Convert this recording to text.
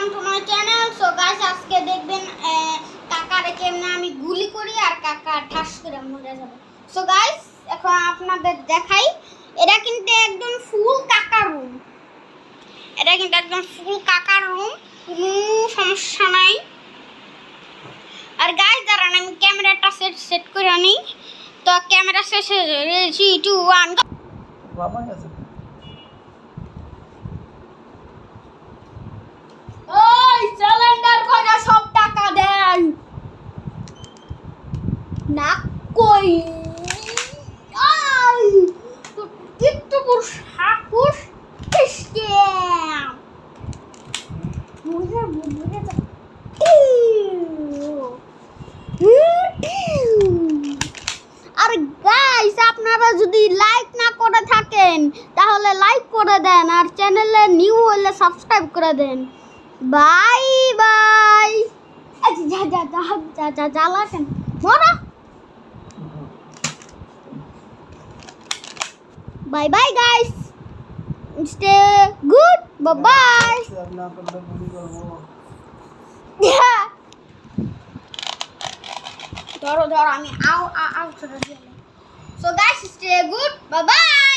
Welcome to my channel. So guys আজকে দেখবেন কাকারে কেমনে আমি গুলি করি আর কাকা ঠাস করে মরে যাবে। সো গাইস এখন আপনাদের দেখাই, এটা কিন্তু একদম ফুল কাকার রুম, এটা কিন্তু একদম ফুল কাকার রুম, কোনো সমস্যা নাই। আর গাইস দাঁড়ান আমি ক্যামেরাটা সেট করে আনি। তো ক্যামেরা শেষে 3 2 1 বাবা গেছে। ওই সিলিন্ডার কইরা সব টাকা দেন না কই আই তো কিত্তু পুরুষ হাকুশ স্ক্যাম মুজে আর গাইস আপনারা যদি লাইক না করে থাকেন তাহলে লাইক করে দেন, আর চ্যানেলে নিউ হলে সাবস্ক্রাইব করে দেন। Bye bye. আচ্ছা যা যা যা যা যা জ্বালাছেন মরা। Bye bye guys, stay good, bye bye. না করলে গুলি করব। ধরো ধরো আমি আউ আউ ছোট দিয়ে। So guys stay good, bye bye.